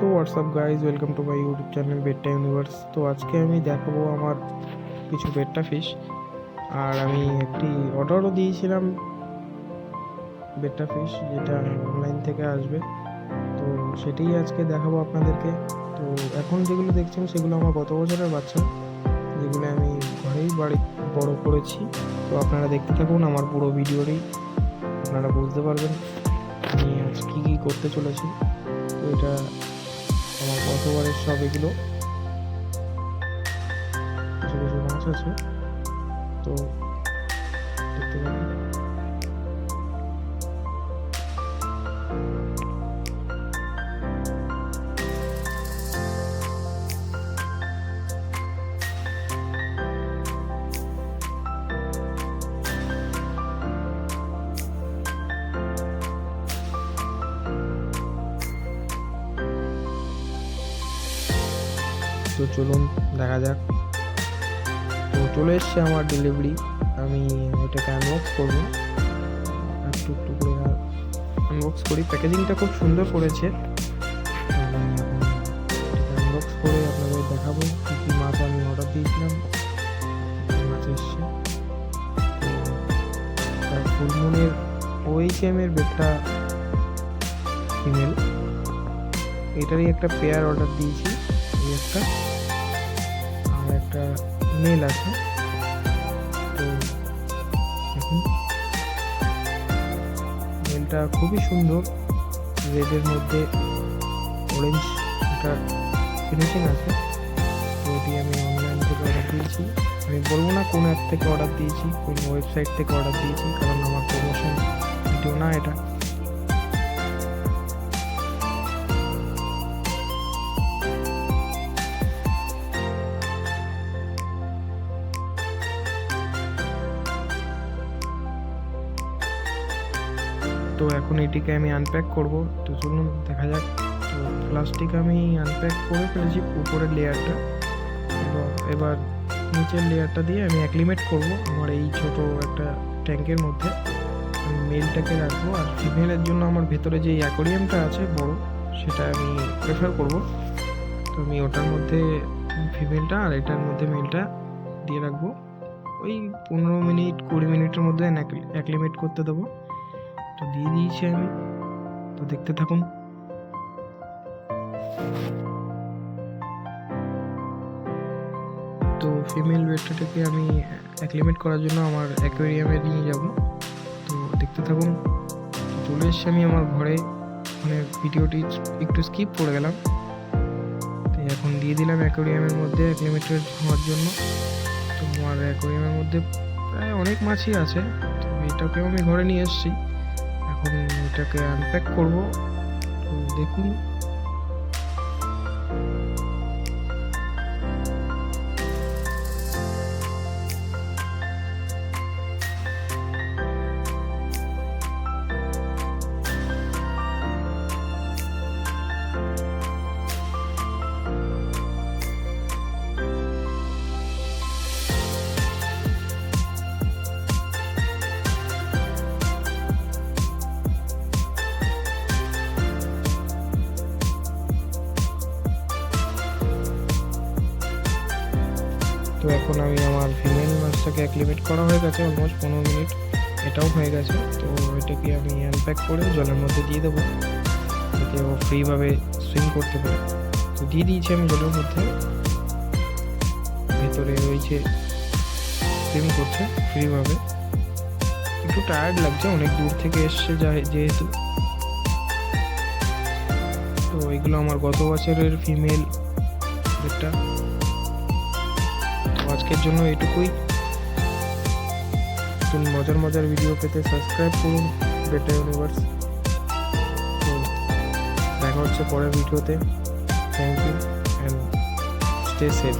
So WhatsApp guys, welcome to my YouTube channel বেডটা universe. তো আজকে আমি দেখাবো আমার কিছু বেডটা ফিশ, আর আমি একটি অর্ডারও দিয়েছিলাম বেডটা ফিশ, যেটা অনলাইন থেকে আসবে। তো সেটাই আজকে দেখাবো আপনাদেরকে। তো এখন যেগুলো দেখছেন সেগুলো আমার গত বছরের বাচ্চা, যেগুলো আমি ঘরেই বড় করেছি। তো আপনারা দেখতে থাকুন আমার পুরো ভিডিওটি, আপনারা বুঝতে পারবেন আমি আজ কী কী করতে চলেছি। তো এটা আমার গতবারের সব এগুলো কিছু কিছু মাছ আছে, তো দেখতে পাবেন। তো চলুন দেখা যাক। তো চলে এসছে আমার ডেলিভারি, আমি এটাকে আনবক্স করবো একটু একটু করে। আর আনবক্স করি, প্যাকেজিংটা খুব সুন্দর করেছে। আমি এখন এটাকে আনবক্স করে আপনাদের দেখাবো কী কী মাছ আমি অর্ডার দিয়েছিলাম, কী কী মাছ এসছে। তো ফুলমুনের OHM-এর বেডটা ফিমেল, এটারই একটা পেয়ার অর্ডার দিয়েছি। এই একটা আর একটা মেল আছে। তো দেখুন, মেলটা খুবই সুন্দর, রেডের মধ্যে অরেঞ্জ একটা ফিনিশিং আছে। তো এটি আমি অনলাইন থেকে অর্ডার দিয়েছি। আমি বলবো না কোন অ্যাপ থেকে অর্ডার দিয়েছি, কোন ওয়েবসাইট থেকে অর্ডার দিয়েছি, কারণ আমার প্রমোশন ভিডিও না এটা। তো এখন এটিকে আমি আনপ্যাক করব। তো চলুন দেখা যাক। তো প্লাস্টিক আমি আনপ্যাক করে ফেলেছি, উপরের লেয়ারটা। এবার নিচের লেয়ারটা দিয়ে আমি অ্যাক্লিমেট করব আমার এই ছোট একটা ট্যাঙ্কের মধ্যে। আমি মেলটাকে রাখবো, আর ফিমেলের জন্য আমার ভেতরে যে অ্যাকোরিয়ামটা আছে বড়, সেটা আমি প্রেফার করব। তো আমি ওটার মধ্যে ফিমেলটা আর এটার মধ্যে মেলটা দিয়ে রাখবো। ওই 15 মিনিট 20 মিনিটের মধ্যে অ্যাক্লিমেট করতে দেবো। তো দিয়ে দিয়েছি আমি, তো দেখতে থাকুন। তো ফিমেল বেডটাকে আমি অ্যাক্লিমেট করার জন্য আমার অ্যাকোয়ারিয়ামে নিয়ে যাব। তো দেখতে থাকুন। চলে এসছি আমি আমার ঘরে, মানে ভিডিওটি একটু স্কিপ করে গেলাম। তো এখন দিয়ে দিলাম অ্যাকোয়ারিয়ামের মধ্যে অ্যাক্লিমেটেড হওয়ার জন্য। তো আমার অ্যাকোয়ারিয়ামের মধ্যে প্রায় অনেক মাছই আছে। তো এটাকেও আমি ঘরে নিয়ে এসেছি, এখন এটাকে আনপ্যাক করব। তো দেখুন, তো এখন আমি আমার ফিমেল মাছটাকে অ্যাক্লিমেট করা হয়ে গেছে, অলমোস্ট 15 মিনিট এটাও হয়ে গেছে। তো এটাকে আমি আনপ্যাক করে জলের মধ্যে দিয়ে দেবো, যাতে ও ফ্রিভাবে সুইম করতে পারে। তো দিয়ে দিয়েছি আমি জলের মধ্যে, ভেতরে রয়েছে, সুইম করছে ফ্রিভাবে। একটু টায়ার্ড লাগছে, অনেক দূর থেকে এসছে যেহেতু। তো এগুলো আমার গত বছরের ফিমেল একটা। আজকের জন্য এটুকুই। নতুন মজার মজার ভিডিও পেতে সাবস্ক্রাইব করুন বেডটা ইউনিভার্স। তো দেখা হচ্ছে পরের ভিডিওতে। Thank you and stay safe.